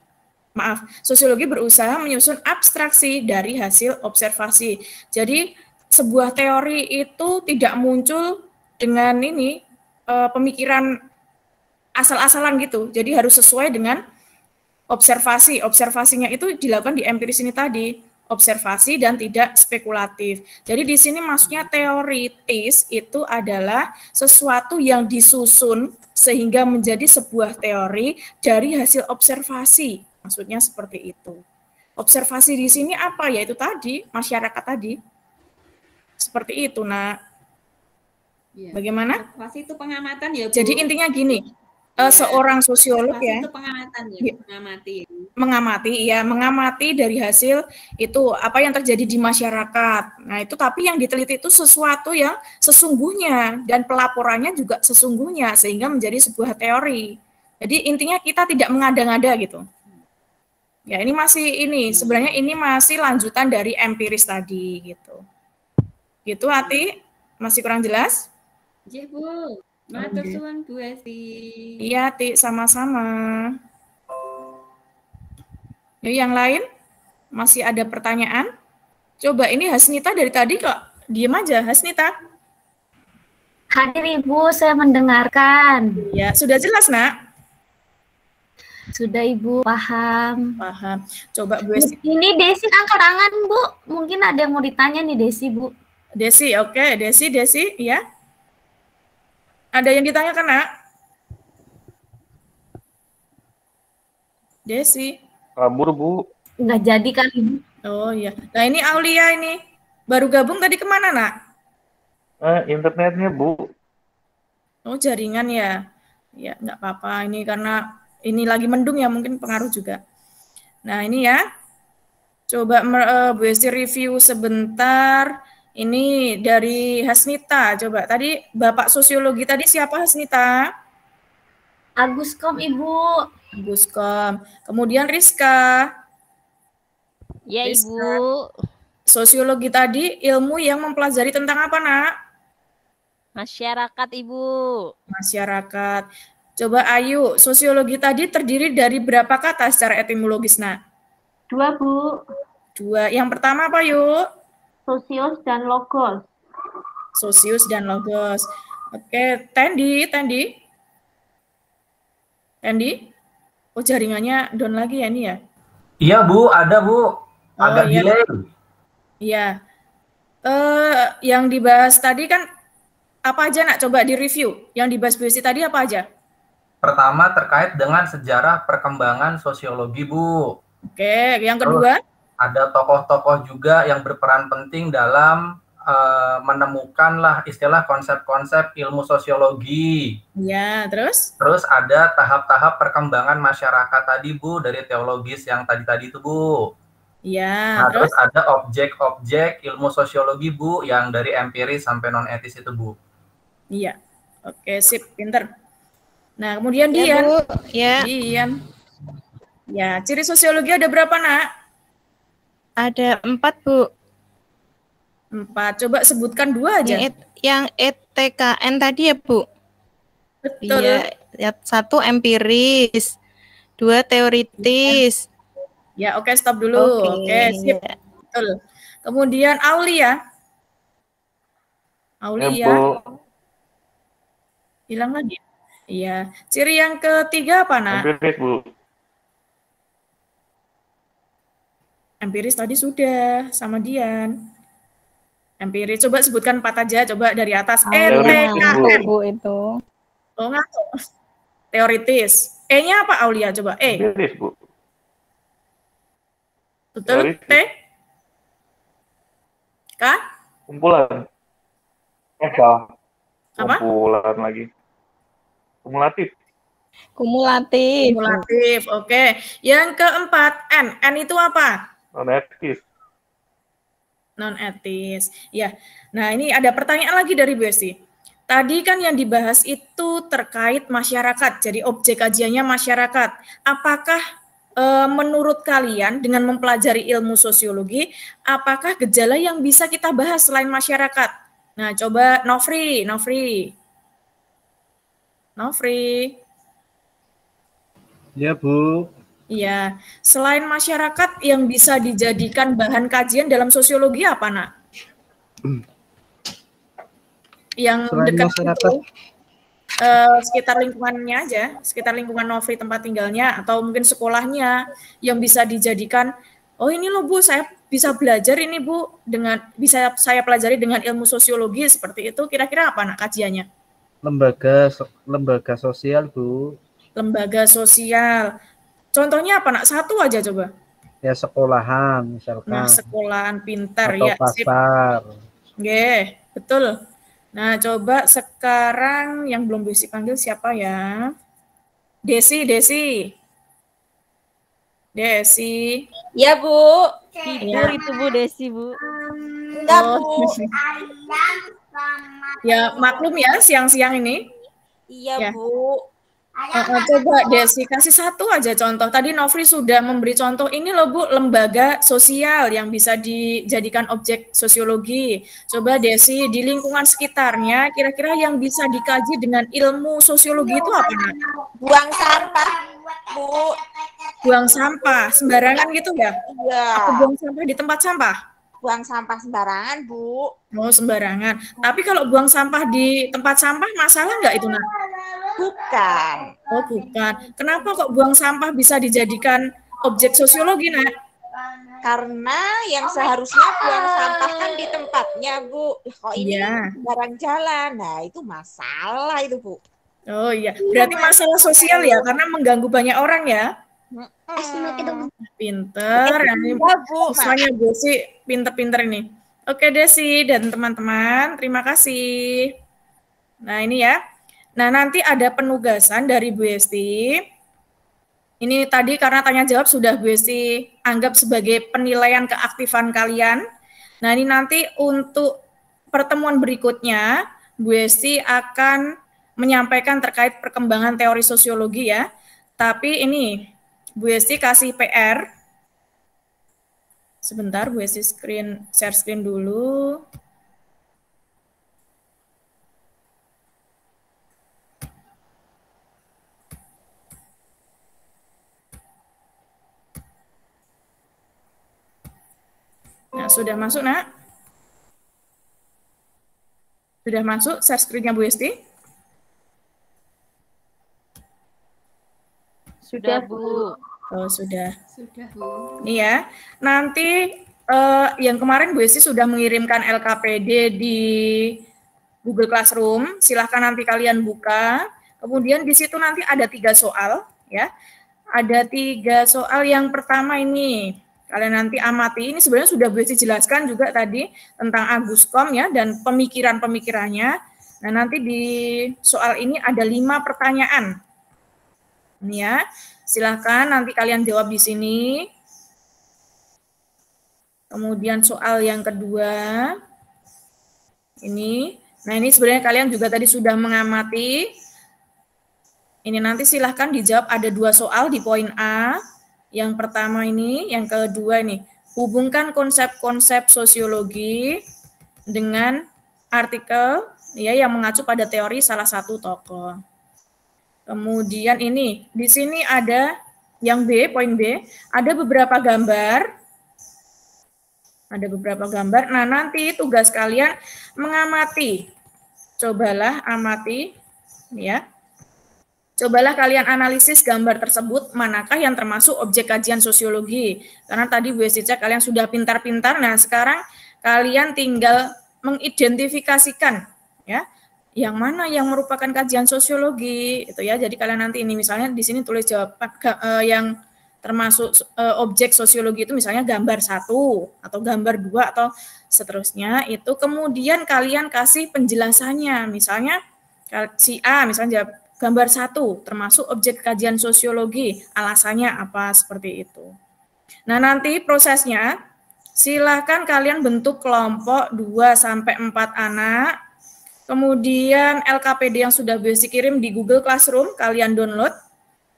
Maaf, sosiologi berusaha menyusun abstraksi dari hasil observasi. Jadi sebuah teori itu tidak muncul dengan ini pemikiran asal-asalan gitu. Jadi harus sesuai dengan observasi. Observasinya itu dilakukan di empiris ini tadi, observasi dan tidak spekulatif. Jadi di sini maksudnya teoritis itu adalah sesuatu yang disusun sehingga menjadi sebuah teori dari hasil observasi. Maksudnya seperti itu. Observasi di sini apa? Yaitu tadi, masyarakat tadi. Seperti itu, Nak. Ya. Bagaimana? Observasi itu pengamatan ya, Bu. Jadi intinya gini, seorang sosiolog ya. Itu pengamatan ya, mengamati dari hasil itu apa yang terjadi di masyarakat. Nah, itu tapi yang diteliti itu sesuatu yang sesungguhnya dan pelaporannya juga sesungguhnya sehingga menjadi sebuah teori. Jadi intinya kita tidak mengada-ngada gitu. Ya, ini masih sebenarnya ini masih lanjutan dari empiris tadi gitu. Gitu, Ati? Masih kurang jelas? Iya, Bu. Matur suwun Bu Esti. Iya, Ti, sama-sama. Yuk, yang lain? Masih ada pertanyaan? Coba ini Hasnita dari tadi kok diem aja, Hasnita. Hadir Ibu, saya mendengarkan. Ya, sudah jelas, Nak? Sudah Ibu, paham. Paham. Coba Bu Esti. Ini Desi angkat tangan, Bu. Mungkin ada yang mau ditanya nih Desi, Bu. Desi, oke. Desi, ya. Ada yang ditanyakan, Nak? Desi. Kabur, Bu. Nggak jadi kan, Ibu? Oh, iya. Nah, ini Aulia ini. Baru gabung tadi kemana, Nak? Internetnya, Bu. Oh, jaringan ya. Ya, nggak apa-apa. Ini karena ini lagi mendung ya, mungkin pengaruh juga. Nah, ini ya. Coba Bu Esti review sebentar. Ini dari Hasnita. Coba tadi Bapak Sosiologi tadi siapa Hasnita? Aguskom, Ibu. Aguskom. Kemudian Rizka. Ya, Rizka. Ibu. Sosiologi tadi ilmu yang mempelajari tentang apa, Nak? Masyarakat, Ibu. Masyarakat. Coba Ayu, sosiologi tadi terdiri dari berapa kata secara etimologis, Nak? 2, Bu. 2. Yang pertama apa, Yuk? Sosius dan logos. Sosius dan logos. Oke, Tendi. Oh, jaringannya down lagi ya ini ya? Iya, Bu, ada, Bu. Agak iya. delay. Iya. Yang dibahas tadi kan apa aja, Nak? Coba di-review. Yang dibahas Bu Esti tadi apa aja? Pertama, terkait dengan sejarah perkembangan sosiologi, Bu. Oke, yang kedua? Ada tokoh-tokoh juga yang berperan penting dalam menemukan istilah konsep-konsep ilmu sosiologi. Ya, terus? Terus ada tahap-tahap perkembangan masyarakat tadi, Bu, dari teologis yang tadi itu, Bu. Ya, nah, terus ada objek-objek ilmu sosiologi, Bu, yang dari empiris sampai non-etis itu, Bu. Iya. Oke, sip, pinter. Nah, kemudian Dian. Bu. Ya. Dian. Ya, ciri sosiologi ada berapa, Nak? Ada 4, Bu. 4. Coba sebutkan 2 aja. Yang ETKN tadi ya, Bu? Betul. Iya, 1 empiris, 2 teoritis. Ya, oke, stop dulu. Oke, sip. Ya. Betul. Kemudian Aulia. Hilang lagi. Iya. Ciri yang ketiga apa, Nak? Empiris, Bu. Empiris tadi sudah sama Dian. Empiris, coba sebutkan 4 aja, coba dari atas. ETKN, Bu, itu. Oh, nggak. Teoritis. E-nya apa, Aulia? Coba E. Empiris, Bu. Betul? T? K? Kumpulan. Salah. Apa? Kumpulan lagi. Kumulatif. Kumulatif. Kumulatif, oke. Yang keempat, N. N itu apa? Non-etis. Non-etis. Ya. Nah, ini ada pertanyaan lagi dari Bu Esti. Tadi kan yang dibahas itu terkait masyarakat, jadi objek kajiannya masyarakat. Apakah menurut kalian dengan mempelajari ilmu sosiologi, apakah gejala yang bisa kita bahas selain masyarakat? Nah, coba Nofri. Ya, Bu. Iya, selain masyarakat yang bisa dijadikan bahan kajian dalam sosiologi apa, Nak? Yang Selain dekat masyarakat. itu, sekitar lingkungannya aja, sekitar lingkungan Nofri tempat tinggalnya, atau mungkin sekolahnya yang bisa dijadikan, oh ini loh Bu, saya bisa belajar ini Bu, dengan bisa saya pelajari dengan ilmu sosiologi seperti itu, kira-kira apa Nak kajiannya? Lembaga sosial, Bu. Lembaga sosial. Contohnya apa Nak? Satu aja coba. Ya, sekolahan misalkan. Nah, sekolahan pintar atau ya. pasar. Oke, betul. Nah, coba sekarang yang belum Desi panggil siapa ya? Desi. Ya, Bu. Tidur itu Bu Desi, Bu. Enggak, Bu. Ya, maklum ya siang-siang ini. Iya, Ya. Bu. Coba Desi kasih satu aja contoh. Tadi Nofri sudah memberi contoh ini loh Bu, lembaga sosial yang bisa dijadikan objek sosiologi. Coba Desi di lingkungan sekitarnya kira-kira yang bisa dikaji dengan ilmu sosiologi itu apa Nak? Buang sampah, Bu. Buang sampah sembarangan gitu ya? Iya. Atau buang sampah di tempat sampah? Buang sampah sembarangan, Bu. Oh, sembarangan. Tapi kalau buang sampah di tempat sampah masalah nggak itu Nak? Bukan. Oh, bukan. Kenapa kok buang sampah bisa dijadikan objek sosiologi, Nak? Karena yang seharusnya buang sampah kan di tempatnya, Bu. Kok ini Iya. barang jalan. Nah, itu masalah itu, Bu. Oh iya, berarti masalah sosial ya, karena mengganggu banyak orang ya. Pinter, ini Bu. semuanya Desi pinter-pinter ini. Oke Desi dan teman-teman, terima kasih. Nah ini ya. Nah nanti ada penugasan dari Bu Esti. Ini tadi karena tanya jawab sudah Bu Esti anggap sebagai penilaian keaktifan kalian. Nah ini nanti untuk pertemuan berikutnya, Bu Esti akan menyampaikan terkait perkembangan teori sosiologi ya. Tapi ini Bu Esti kasih PR. Sebentar Bu Esti share screen dulu. Nah, sudah masuk, Nak? Sudah masuk share screen-nya Bu Esti? Sudah, Bu. Oh, sudah. Sudah, Bu. Nih ya. Nanti yang kemarin Bu Esti sudah mengirimkan LKPD di Google Classroom. Silahkan nanti kalian buka. Kemudian di situ nanti ada 3 soal, ya. Ada 3 soal. Yang pertama ini, kalian nanti amati. Ini sebenarnya sudah Bu Esti jelaskan juga tadi tentang Aguskom ya dan pemikiran-pemikirannya. Nah, nanti di soal ini ada 5 pertanyaan. Ini ya, silahkan nanti kalian jawab di sini. Kemudian soal yang kedua, ini. Nah ini sebenarnya kalian juga tadi sudah mengamati. Ini nanti silahkan dijawab, ada 2 soal di poin A. Yang pertama ini, yang kedua ini. Hubungkan konsep-konsep sosiologi dengan artikel ya yang mengacu pada teori salah satu tokoh. Kemudian ini, di sini ada yang B, poin B, ada beberapa gambar. Ada beberapa gambar. Nah, nanti tugas kalian mengamati. Cobalah amati, ya. Cobalah kalian analisis gambar tersebut, manakah yang termasuk objek kajian sosiologi. Karena tadi Bu Esti cek kalian sudah pintar-pintar, nah sekarang kalian tinggal mengidentifikasikan, ya. Yang mana yang merupakan kajian sosiologi itu ya. Jadi kalian nanti ini misalnya di sini tulis jawaban yang termasuk objek sosiologi itu misalnya gambar 1 atau gambar 2 atau seterusnya itu. Kemudian kalian kasih penjelasannya. Misalnya si A misalnya gambar 1 termasuk objek kajian sosiologi, alasannya apa, seperti itu. Nah, nanti prosesnya silahkan kalian bentuk kelompok 2-4 anak, kemudian LKPD yang sudah basic kirim di Google Classroom, kalian download.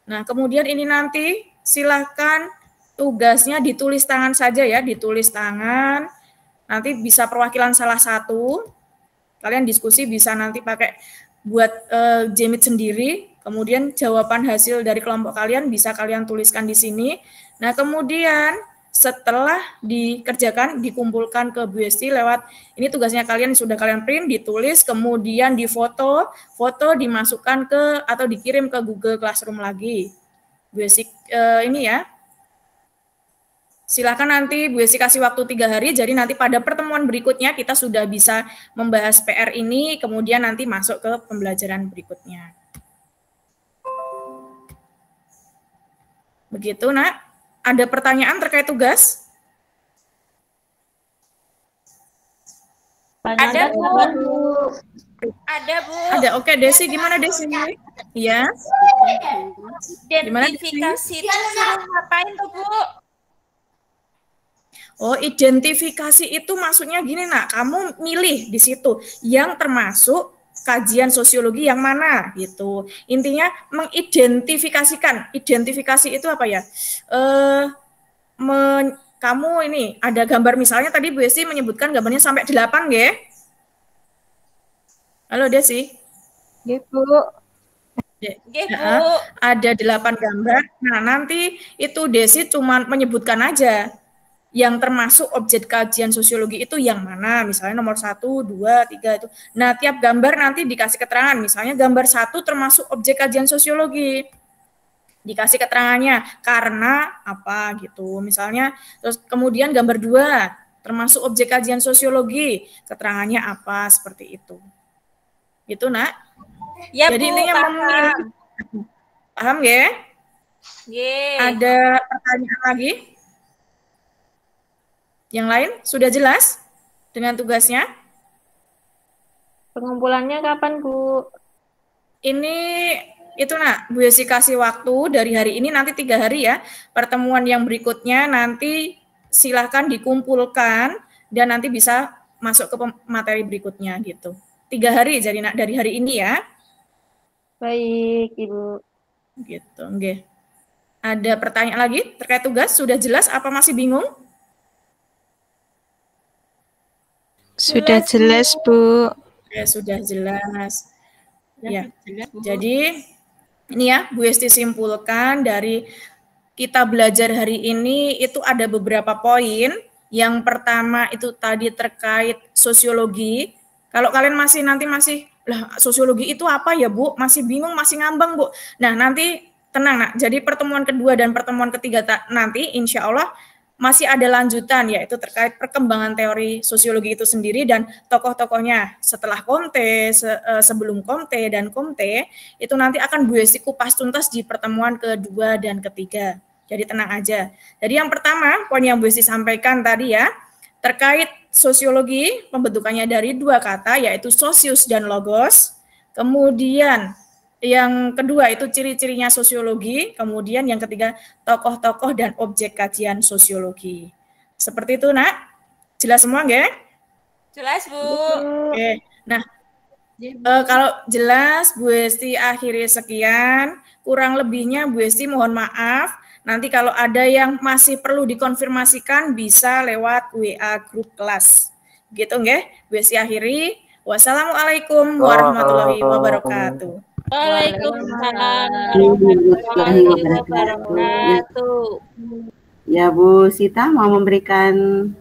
Nah, kemudian ini nanti silahkan tugasnya ditulis tangan saja ya, ditulis tangan, nanti bisa perwakilan salah satu, kalian diskusi bisa nanti pakai buat Jemit sendiri, kemudian jawaban hasil dari kelompok kalian bisa kalian tuliskan di sini. Nah, kemudian setelah dikerjakan, dikumpulkan ke Bu Esti lewat, ini tugasnya kalian sudah kalian print, ditulis, kemudian difoto, foto dimasukkan ke atau dikirim ke Google Classroom lagi. Bu Esti ini ya, silakan nanti Bu Esti kasih waktu 3 hari, jadi nanti pada pertemuan berikutnya kita sudah bisa membahas PR ini, kemudian nanti masuk ke pembelajaran berikutnya. Begitu, Nak. Ada pertanyaan terkait tugas? Ada, Bu. Ada, Bu. Ada, oke. Desi, gimana Desi? Iya. Gimana, Desi? Identifikasi itu suruh ngapain tuh, Bu? Oh, identifikasi itu maksudnya gini, Nak. Kamu milih di situ yang termasuk kajian sosiologi yang mana gitu. Intinya mengidentifikasikan. Identifikasi itu apa ya? Kamu ini ada gambar, misalnya tadi Bu Esti menyebutkan gambarnya sampai 8 nggih. Halo Desi. Nggih, Bu. Nggih, Bu. Ada 8 gambar. Nah, nanti itu Desi cuma menyebutkan aja yang termasuk objek kajian sosiologi itu yang mana, misalnya nomor 1, 2, 3 itu. Nah, tiap gambar nanti dikasih keterangan, misalnya gambar 1 termasuk objek kajian sosiologi. Dikasih keterangannya karena apa gitu. Misalnya terus kemudian gambar 2 termasuk objek kajian sosiologi, keterangannya apa, seperti itu. Gitu, Nak? Ya, jadi Bu, intinya memilih. Paham ya? Ada pertanyaan lagi? Yang lain sudah jelas dengan tugasnya? Pengumpulannya kapan, Bu? Ini itu, Nak, Bu Yesi kasih waktu dari hari ini nanti 3 hari ya. Pertemuan yang berikutnya nanti silahkan dikumpulkan dan nanti bisa masuk ke materi berikutnya gitu. 3 hari jadi, Nak, dari hari ini ya. Baik, Ibu. Gitu, nggih. Ada pertanyaan lagi terkait tugas? Sudah jelas apa masih bingung? Sudah jelas, Bu. Ya, sudah jelas. Ya, jadi ini ya, Bu Esti simpulkan dari kita belajar hari ini itu ada beberapa poin. Yang pertama itu tadi terkait sosiologi. Kalau kalian masih lah sosiologi itu apa ya, Bu? Masih bingung, masih ngambang, Bu. Nah, nanti tenang, Nak. Jadi pertemuan kedua dan pertemuan ketiga nanti insya Allah masih ada lanjutan, yaitu terkait perkembangan teori sosiologi itu sendiri dan tokoh-tokohnya. Setelah Comte, sebelum Comte dan Comte, itu nanti akan Bu Esti kupas tuntas di pertemuan kedua dan ketiga. Jadi tenang aja. Jadi yang pertama, poin yang Bu Esti sampaikan tadi ya, terkait sosiologi, pembentukannya dari 2 kata, yaitu sosius dan logos. Kemudian yang kedua itu ciri-cirinya sosiologi, kemudian yang ketiga tokoh-tokoh dan objek kajian sosiologi. Seperti itu, Nak? Jelas semua nggak? Jelas, Bu. Oke. Nah, kalau jelas Bu Esti akhiri sekian, kurang lebihnya Bu Esti mohon maaf. Nanti kalau ada yang masih perlu dikonfirmasikan bisa lewat WA grup kelas. Gitu nggak? Bu Esti akhiri. Wassalamualaikum warahmatullahi wabarakatuh. Waalaikumsalam warahmatullahi wabarakatuh. Ya, Bu Sita mau memberikan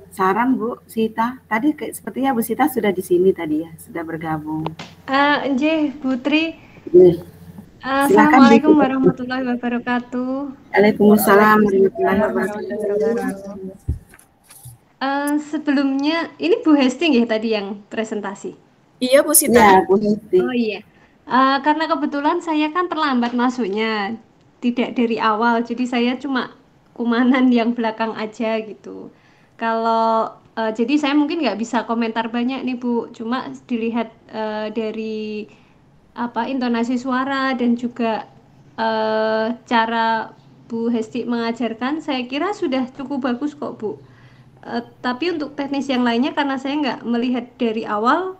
saran, Bu Sita. Tadi sepertinya Bu Sita sudah di sini tadi ya, sudah bergabung. Nggih, Putri. Assalamualaikum warahmatullahi wabarakatuh. Waalaikumsalam warahmatullahi wabarakatuh. Sebelumnya ini Bu Hesti nggih tadi yang presentasi. Iya, Bu Sita. Iya, Bu Hesti. Oh iya. Karena kebetulan saya kan terlambat masuknya, tidak dari awal, jadi saya cuma kumanan yang belakang aja gitu. Kalau jadi saya mungkin nggak bisa komentar banyak nih, Bu, cuma dilihat dari intonasi suara dan juga cara Bu Hesti mengajarkan, saya kira sudah cukup bagus kok Bu. Tapi untuk teknis yang lainnya karena saya nggak melihat dari awal,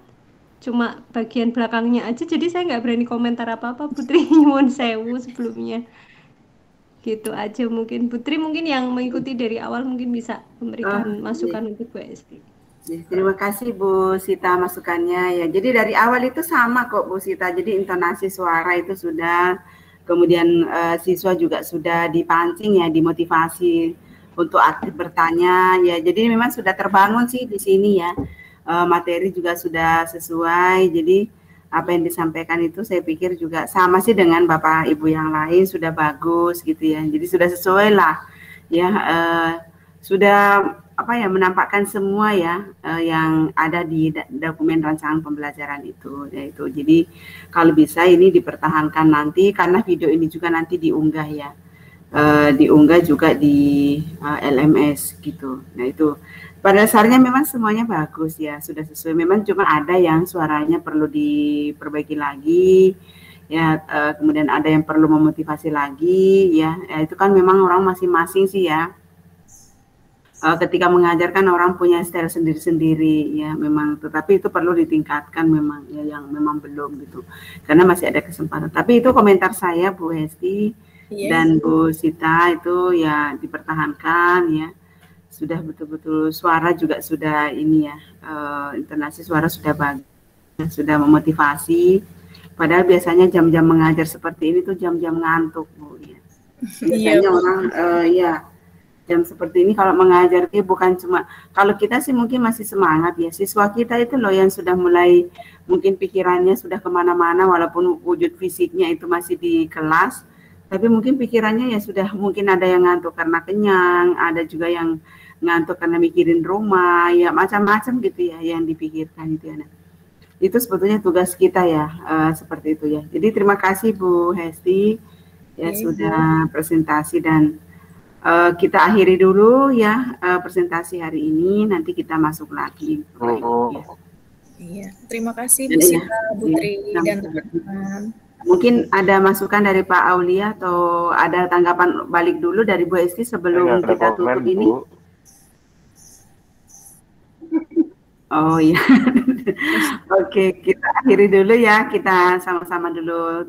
cuma bagian belakangnya aja, jadi saya nggak berani komentar apa-apa. Putri nyuwun sewu sebelumnya. Gitu aja mungkin. Putri mungkin yang mengikuti dari awal mungkin bisa memberikan masukan untuk Bu Hesti. Terima kasih Bu Sita masukannya ya. Jadi dari awal itu sama kok Bu Sita. Jadi intonasi suara itu sudah, kemudian siswa juga sudah dipancing ya, dimotivasi untuk aktif bertanya ya. Jadi memang sudah terbangun sih di sini ya. Materi juga sudah sesuai. Jadi apa yang disampaikan itu saya pikir juga sama sih dengan Bapak Ibu yang lain, sudah bagus gitu ya. Jadi sudah sesuai lah ya. Sudah menampakkan semua ya yang ada di dokumen rancangan pembelajaran itu yaitu. Jadi kalau bisa ini dipertahankan nanti karena video ini juga nanti diunggah ya. Diunggah juga di LMS gitu. Nah itu pada dasarnya memang semuanya bagus ya, sudah sesuai. Memang cuma ada yang suaranya perlu diperbaiki lagi ya, kemudian ada yang perlu memotivasi lagi ya. Itu kan memang orang masing-masing sih ya. Ketika mengajarkan orang punya style sendiri-sendiri ya memang, tetapi itu perlu ditingkatkan memang ya, yang memang belum gitu karena masih ada kesempatan. Tapi itu komentar saya Bu Hesti dan Bu Sita, itu ya dipertahankan ya, sudah betul-betul suara juga sudah ini ya, intonasi suara sudah bagus, sudah memotivasi. Padahal biasanya jam-jam mengajar seperti ini tuh jam-jam ngantuk Bu ya. Biasanya orang ya jam seperti ini kalau mengajar bukan cuma, kalau kita sih mungkin masih semangat ya, siswa kita itu loh yang sudah mulai mungkin pikirannya sudah kemana-mana walaupun wujud fisiknya itu masih di kelas, tapi mungkin pikirannya ya sudah, mungkin ada yang ngantuk karena kenyang, ada juga yang ngantuk karena mikirin rumah ya, macam-macam gitu ya yang dipikirkan itu ya. Nah, itu sebetulnya tugas kita ya, seperti itu ya. Jadi terima kasih Bu Hesti ya sudah presentasi, dan kita akhiri dulu ya presentasi hari ini, nanti kita masuk lagi. Iya, terima kasih Bu Sita, Putri, dan teman-teman. Mungkin ada masukan dari Pak Aulia atau ada tanggapan balik dulu dari Bu Hesti sebelum kita tutup ini? Oh iya. Oke, kita akhiri dulu ya, kita sama-sama dulu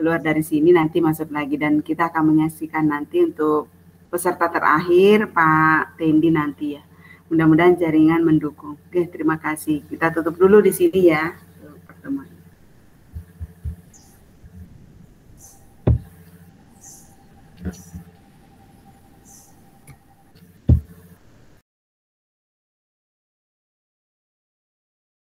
keluar dari sini, nanti masuk lagi dan kita akan menyaksikan nanti untuk peserta terakhir Pak Tendi nanti ya. Mudah-mudahan jaringan mendukung. Oke, terima kasih. Kita tutup dulu di sini ya.